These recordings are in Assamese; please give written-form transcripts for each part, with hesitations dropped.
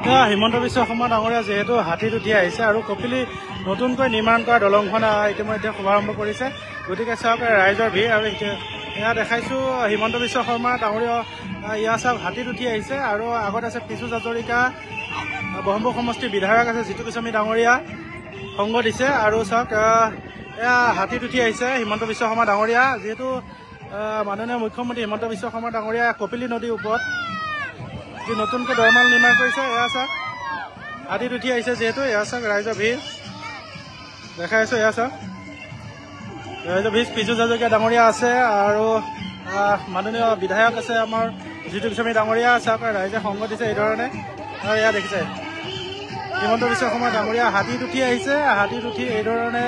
হিমন্ত বিশ্ব শৰ্মা ডাঙৰীয়া যেহেতু হাতীত উঠি আহিছে আৰু কপিলী নতুনকৈ নিৰ্মাণ কৰা দলংখন ইতিমধ্যে শুভাৰম্ভ কৰিছে, গতিকে চাওক ৰাইজৰ ভিৰ। আৰু এয়া দেখাইছোঁ হিমন্ত বিশ্ব শৰ্মা ডাঙৰীয়া এয়া চাওক হাতীত উঠি আহিছে। আৰু আগত আছে পীযুষ হাজৰিকা, ব্ৰহ্মপুৰ সমষ্টিৰ বিধায়ক আছে জিতু গোস্বামী ডাঙৰীয়া সংগ দিছে। আৰু চাওক এয়া হাতীত উঠি আহিছে হিমন্ত বিশ্ব শৰ্মা ডাঙৰীয়া, যিহেতু মাননীয় মুখ্যমন্ত্ৰী হিমন্ত বিশ্ব শৰ্মা ডাঙৰীয়া কপিলী নদীৰ ওপৰত যি নতুনকৈ দৰমাল নিৰ্মাণ কৰিছে, এয়া চাওক হাতীত উঠি আহিছে যিহেতু। এয়া চাওক ৰাইজৰ ভিৰ দেখাই আছোঁ, এয়া চাওক ৰাইজৰ ভিৰ। পীযুষ হাজৰিকা ডাঙৰীয়া আছে আৰু মাননীয় বিধায়ক আছে আমাৰ জিতু গোস্বামী ডাঙৰীয়া। চাওক ৰাইজে সংগ দিছে এইধৰণে। আৰু এয়া দেখিছে হিমন্ত বিশ্ব শৰ্মা ডাঙৰীয়া হাতীত উঠি আহিছে, হাতীত উঠি এইধৰণে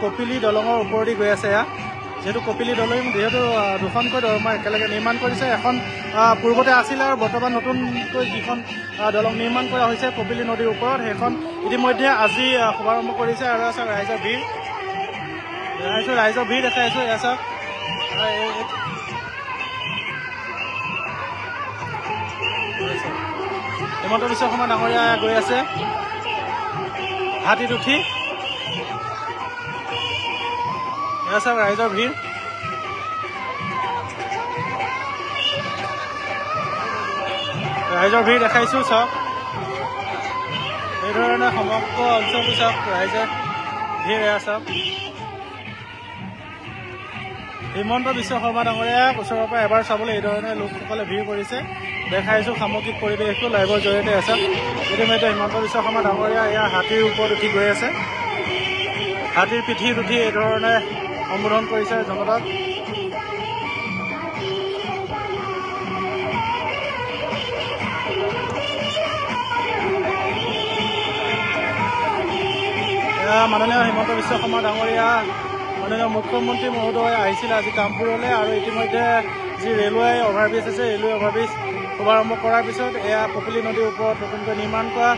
কপিলী দলঙৰ ওপৰেদি গৈ আছে। এয়া যিহেতু কপিলী দলং যিহেতু দুখনকৈ দলং একেলগে নিৰ্মাণ কৰিছে, এখন পূৰ্বতে আছিলে আৰু বৰ্তমান নতুনকৈ যিখন দলং নিৰ্মাণ কৰা হৈছে কপিলী নদীৰ ওপৰত, সেইখন ইতিমধ্যে আজি শুভাৰম্ভ কৰিছে। আৰু চাওক ৰাইজৰ ভিৰ ৰাইজৰ ভিৰ দেখাই আছোঁ। এয়া চাওক হিমন্ত বিশ্ব শৰ্মা ডাঙৰীয়া গৈ আছে হাতীত উঠি। এয়া চাওক ৰাইজৰ ভিৰ দেখাইছোঁ। চাওক এইধৰণে সমগ্ৰ অঞ্চলটো চাওক ৰাইজে ভিৰ। এয়া চাওক হিমন্ত বিশ্ব শৰ্মা ডাঙৰীয়াক ওচৰৰ পৰা এবাৰ চাবলৈ এইধৰণে লোকসকলে ভিৰ কৰিছে। দেখাইছোঁ সামগ্ৰিক পৰিৱেশটো লাইভৰ জৰিয়তে আছে। ইতিমধ্যে হিমন্ত বিশ্ব শৰ্মা ডাঙৰীয়া এয়া হাতীৰ ওপৰত উঠি গৈ আছে, হাতীৰ পিঠিত উঠি এইধৰণে সম্বোধন কৰিছে জনতাক। মাননীয় হিমন্ত বিশ্ব শৰ্মা ডাঙৰীয়া মাননীয় মুখ্যমন্ত্ৰী মহোদয় আহিছিলে আজি কামপুৰলৈ। আৰু ইতিমধ্যে যি ৰেলৱে অভাৰব্ৰিজ আছে, ৰেলৱে অভাৰব্ৰিজ শুভাৰম্ভ কৰাৰ পিছত এয়া কপিলী নদীৰ ওপৰত নতুনকৈ নিৰ্মাণ কৰা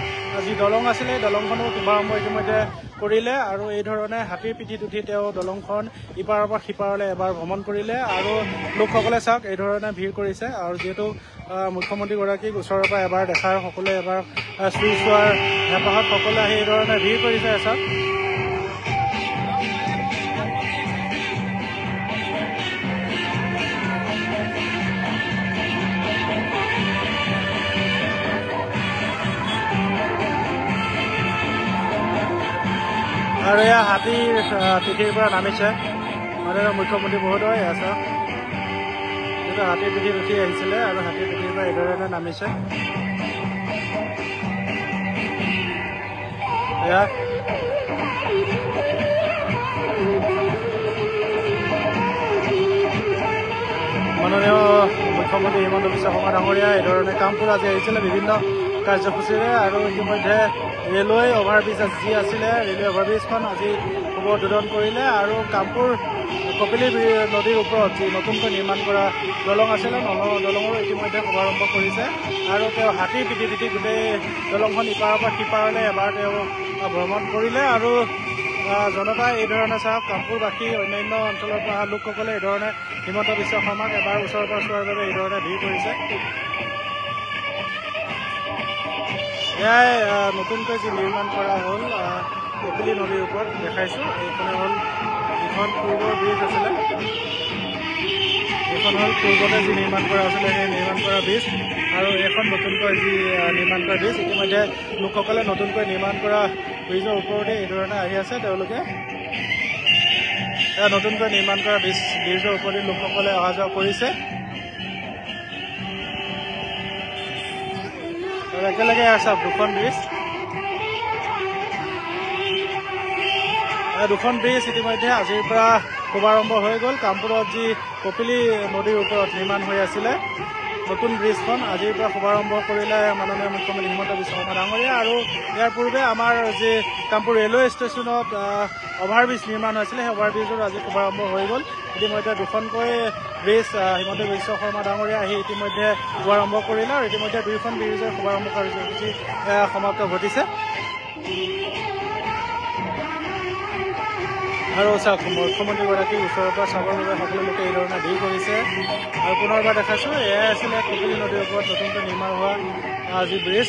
যি দলং আছিলে দলংখনো শুভাৰম্ভ ইতিমধ্যে কৰিলে। আৰু এইধৰণে হাতীৰ পিঠিত উঠি তেওঁ দলংখন ইপাৰৰ পৰা সিপাৰলৈ এবাৰ ভ্ৰমণ কৰিলে। আৰু লোকসকলে চাওক এইধৰণে ভিৰ কৰিছে। আৰু যিহেতু মুখ্যমন্ত্ৰীগৰাকীক ওচৰৰ পৰা এবাৰ দেখাৰ সকলোৱে এবাৰ চুই চোৱাৰ হেঁপাহত সকলোৱে আহি এইধৰণে ভিৰ কৰিছে। চাওক আৰু এয়া হাতীৰ পিঠিৰ পৰা নামিছে মাননীয় মুখ্যমন্ত্ৰী মহোদয়। এয়া চাওক যিহেতু হাতীৰ পিঠিত উঠি আহিছিলে আৰু হাতীৰ পিঠিৰ পৰা এইধৰণে নামিছে। এয়া মাননীয় মুখ্যমন্ত্ৰী হিমন্ত বিশ্ব শৰ্মা ডাঙৰীয়া এইধৰণে কামপুৰ আজি আহিছিলে বিভিন্ন কাৰ্যসূচীৰে। আৰু ইতিমধ্যে ৰেলৱে অভাৰব্ৰিজ যি আছিলে ৰেলৱে অভাৰব্ৰিজখন আজি শুভ উদ্বোধন কৰিলে। আৰু কামপুৰ কপিলী নদীৰ ওপৰত যি নতুনকৈ নিৰ্মাণ কৰা দলং আছিলে দলঙৰো ইতিমধ্যে শুভাৰম্ভ কৰিছে। আৰু তেওঁ হাতীৰ পিঠিত উঠি গোটেই দলংখন ইপাৰৰ পৰা সিপাৰলৈ এবাৰ তেওঁ ভ্ৰমণ কৰিলে। আৰু জনতাই এইধৰণে চাওক কামপুৰবাসী অন্যান্য অঞ্চলৰ পৰা অহা লোকসকলে এইধৰণে হিমন্ত বিশ্ব শৰ্মাক এবাৰ ওচৰৰ পৰা চোৱাৰ বাবে এইধৰণে ভিৰ কৰিছে। এয়াই নতুনকৈ যি নিৰ্মাণ কৰা হ'ল কপিলী নদীৰ ওপৰত দেখাইছোঁ। এইখনে হ'ল যিখন পূৰ্বৰ ব্ৰিজ আছিলে, এইখন হ'ল পূৰ্বতে যি নিৰ্মাণ কৰা আছিলে সেই নিৰ্মাণ কৰা ব্ৰিজ। আৰু এইখন নতুনকৈ যি নিৰ্মাণ কৰা ব্ৰিজ। ইতিমধ্যে লোকসকলে নতুনকৈ নিৰ্মাণ কৰা ব্ৰিজৰ ওপৰতে এইধৰণে আহি আছে। তেওঁলোকে নতুনকৈ নিৰ্মাণ কৰা ব্ৰিজৰ ওপৰতে লোকসকলে অহা যোৱা কৰিছে। আৰু একেলগে আছে দুখন ব্ৰিজ ইতিমধ্যে আজিৰ পৰা শুভাৰম্ভ হৈ গ'ল। কামপুৰত যি কপিলী নদীৰ ওপৰত নিৰ্মাণ হৈ আছিলে নতুন ব্ৰিজখন আজিৰ পৰা শুভাৰম্ভ কৰিলে মাননীয় মুখ্যমন্ত্ৰী হিমন্ত বিশ্ব শৰ্মা ডাঙৰীয়া। আৰু ইয়াৰ পূৰ্বে আমাৰ যি কামপুৰ ৰেলৱে ষ্টেচনত অভাৰব্ৰিজ নিৰ্মাণ হৈছিলে সেই অভাৰব্ৰিজৰো আজি শুভাৰম্ভ হৈ গ'ল। ইতিমধ্যে দুখনকৈ ব্ৰিজ হিমন্ত বিশ্ব শৰ্মা ডাঙৰীয়া আহি ইতিমধ্যে শুভাৰম্ভ কৰিলে। আৰু ইতিমধ্যে দুয়োখন ব্ৰিজৰ শুভাৰম্ভ কাৰ্যসূচী সমাপ্ত ঘটিছে। আৰু চাওক মুখ্যমন্ত্ৰীগৰাকীক ওচৰৰ পৰা চাবৰ বাবে সকলো লোকে এইধৰণে ভিৰ কৰিছে। আৰু পুনৰবাৰ দেখাইছোঁ এয়াই আছিলে কপিলী নদীৰ ওপৰত নতুনকৈ নিৰ্মাণ হোৱা যি ব্ৰিজ।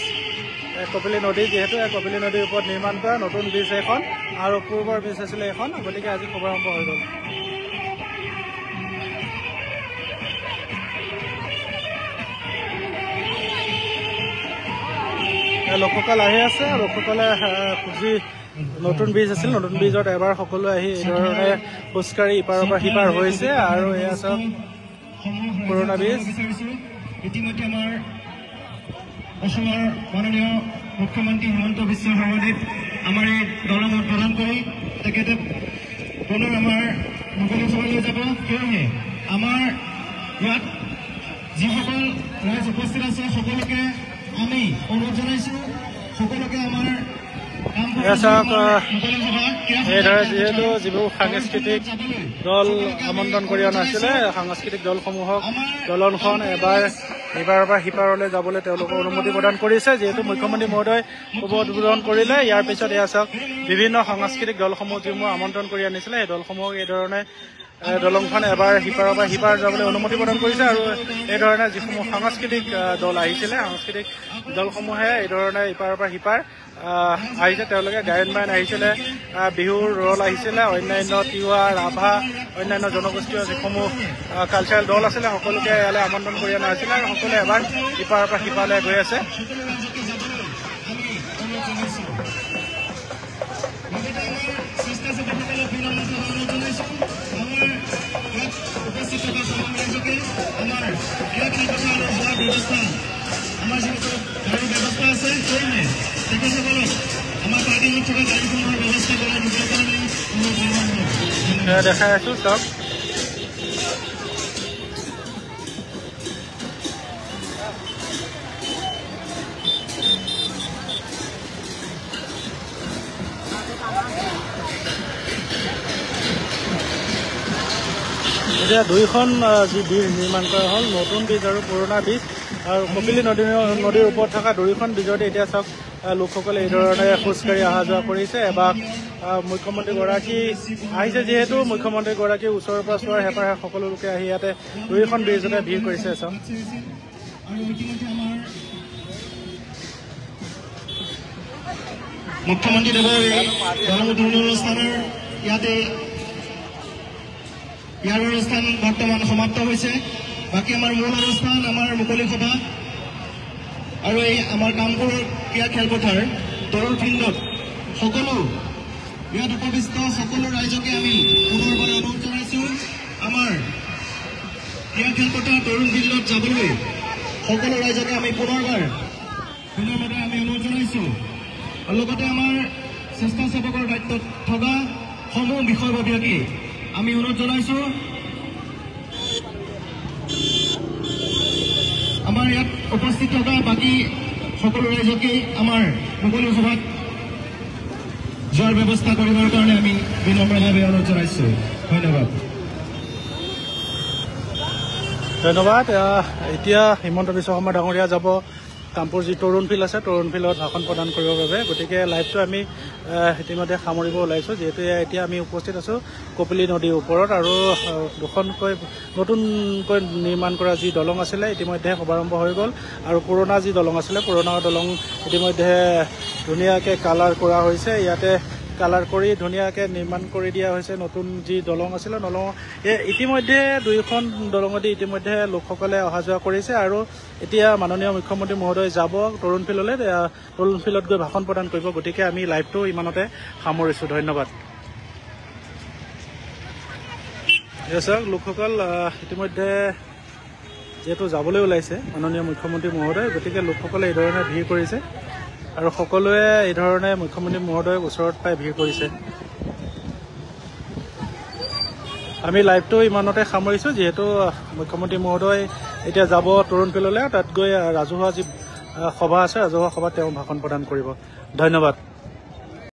কপিলী নদী, যিহেতু কপিলী নদীৰ ওপৰত নিৰ্মাণ কৰা নতুন ব্ৰিজ এখন আৰু পূৰ্বৰ ব্ৰিজ আছিলে এখন, গতিকে আজি শুভাৰম্ভ হৈ গ'ল। লোকসকল আহি আছে, লোকসকলে যি নতুন ব্ৰিজ আছিল, নতুন ব্ৰিজত এবাৰ সকলোৱে আহি এইধৰণে খোজকাঢ়ি ইপাৰৰ পৰা সিপাৰ হৈছে আৰু এয়া চাওক পুৰণা ব্ৰিজ। ইতিমধ্যে আমাৰ অসমৰ মাননীয় মুখ্যমন্ত্ৰী হিমন্ত বিশ্ব শৰ্মাদেৱ আমাৰ এই দলং উদ্বোধন কৰি তেখেতে পুনৰ আমাৰ মুকলি সভালৈ যাব। সেয়েহে আমাৰ ইয়াত যিসকল ৰাইজ উপস্থিত আছে সকলোকে আমি অনুৰোধ জনাইছোঁ, সকলোকে আমাৰ এইদৰে যিহেতু যিবোৰ সাংস্কৃতিক দল আমন্ত্ৰণ কৰি অনা হৈছিলে, সাংস্কৃতিক দলসমূহক দলংখন এবাৰ ইপাৰৰ পৰা সিপাৰলৈ যাবলৈ তেওঁলোকক অনুমতি প্ৰদান কৰিছে। যিহেতু মুখ্যমন্ত্ৰী মহোদয় শুভ উদ্বোধন কৰিলে, ইয়াৰ পিছত এয়া চাওক বিভিন্ন সাংস্কৃতিক দলসমূহ যিসমূহ আমন্ত্ৰণ কৰি আনিছিলে সেই দলসমূহক এইধৰণে দলংখন এবাৰ সিপাৰৰ পৰা সিপাৰ যাবলৈ অনুমতি প্ৰদান কৰিছে। আৰু এইধৰণে যিসমূহ সাংস্কৃতিক দল আহিছিলে, সাংস্কৃতিক দলসমূহে এইধৰণে ইপাৰৰ পৰা সিপাৰ আহিছে। তেওঁলোকে গায়ন বায়ন আহিছিলে, বিহুৰ ৰল আহিছিলে, অন্যান্য তিৱা, ৰাভা, অন্যান্য জনগোষ্ঠীয় যিসমূহ কালচাৰেল দল আছিলে সকলোকে ইয়ালৈ আমন্ত্ৰণ কৰি অনা হৈছিলে আৰু সকলোৱে এবাৰ ইপাৰৰ পৰা সিপাৰলৈ গৈ আছে। আমাৰ যিটো গাড়ীৰ ব্যৱস্থা আছে সেয়েহে তেখেতসকলক আমাৰ পাৰ্টিত থকা গাড়ীসমূহৰ ব্যৱস্থা কৰাই দিবৰ কাৰণে দেখাই আছো চব। এতিয়া দুইখন যি ব্ৰিজ নিৰ্মাণ কৰা হ'ল, নতুন ব্ৰিজ আৰু পুৰণা ব্ৰিজ, আৰু কপিলী নদীৰ ওপৰত থকা দুয়োখন ব্ৰিজতে এতিয়া চাওক লোকসকলে এইধৰণে খোজকাঢ়ি অহা যোৱা কৰিছে। এবাৰ মুখ্যমন্ত্ৰীগৰাকী আহিছে, যিহেতু মুখ্যমন্ত্ৰীগৰাকীৰ ওচৰৰ পৰা চোৱাৰ হেঁপাহে সকলো লোকে আহি ইয়াতে দুয়োখন ব্ৰিজতে ভিৰ কৰিছে। চাওক মুখ্যমন্ত্ৰীদেৱৰ এই দলং উদ্বোধনী অনুষ্ঠানৰ ইয়াতে ইয়াৰ অনুষ্ঠান বৰ্তমান সমাপ্ত হৈছে। বাকী আমাৰ মূল অনুষ্ঠান আমাৰ মুকলি সভা আৰু এই আমাৰ কামপুৰ ক্ৰীড়া খেলপথাৰ তৰুণ ফিল্ডত সকলো ইয়াত উপবিষ্ট সকলো ৰাইজকে আমি পুনৰবাৰ অনুৰোধ জনাইছোঁ, আমাৰ ক্ৰীড়া খেলপথাৰ তৰুণ ফিল্ডত যাবলৈ সকলো ৰাইজকে আমি পুনৰবাৰ আমি অনুৰোধ জনাইছোঁ। লগতে আমাৰ স্বেচ্ছাসেৱকৰ দায়িত্বত থকা সমূহ বিষয়ববীয়াকে আমি অনুৰোধ জনাইছোঁ, আমাৰ ইয়াত উপস্থিত থকা বাকী সকলো ৰাইজকে আমাৰ মুকলি সভাত যোৱাৰ ব্যৱস্থা কৰিবৰ কাৰণে আমি বিনম্ৰভাৱে অনুৰোধ জনাইছোঁ। ধন্যবাদ। ধন্যবাদ। এতিয়া হিমন্ত বিশ্ব শৰ্মা ডাঙৰীয়া যাব কামপুৰ যি তৰুণ ফিল্ড আছে, তৰুণ ফিল্ডত ভাষণ প্ৰদান কৰিবৰ বাবে। গতিকে লাইভটো আমি ইতিমধ্যে সামৰিব ওলাইছোঁ, যিহেতু এতিয়া আমি উপস্থিত আছোঁ কপিলী নদীৰ ওপৰত আৰু দুখনকৈ নতুনকৈ নিৰ্মাণ কৰা যি দলং আছিলে ইতিমধ্যে শুভাৰম্ভ হৈ গ'ল, আৰু পুৰণা যি দলং আছিলে পুৰণা দলং ইতিমধ্যে ধুনীয়াকৈ কালাৰ কৰা হৈছে। ইয়াতে কালাৰ কৰি ধুনীয়াকৈ নিৰ্মাণ কৰি দিয়া হৈছে নতুন যি দলং আছিলে দলং। ইতিমধ্যে দুয়োখন দলঙেদি ইতিমধ্যে লোকসকলে অহা যোৱা কৰিছে আৰু এতিয়া মাননীয় মুখ্যমন্ত্ৰী মহোদয় যাব তৰুণ ফিল্ডলৈ, তৰুণ ফিল্ডত গৈ ভাষণ প্ৰদান কৰিব। গতিকে আমি লাইভটো ইমানতে সামৰিছোঁ। ধন্যবাদ। চাওক লোকসকল ইতিমধ্যে যিহেতু যাবলৈ ওলাইছে মাননীয় মুখ্যমন্ত্ৰী মহোদয়, গতিকে লোকসকলে এইধৰণে ভিৰ কৰিছে আৰু সকলোৱে এইধৰণে মুখ্যমন্ত্ৰী মহোদয়ক ওচৰত পাই ভিৰ কৰিছে। আমি লাইভটো ইমানতে সামৰিছোঁ, যিহেতু মুখ্যমন্ত্ৰী মহোদয় এতিয়া যাব তৰুণ ফিল্ডলৈ, তাত গৈ ৰাজহুৱা যি সভা আছে ৰাজহুৱা সভাত তেওঁ ভাষণ প্ৰদান কৰিব। ধন্যবাদ।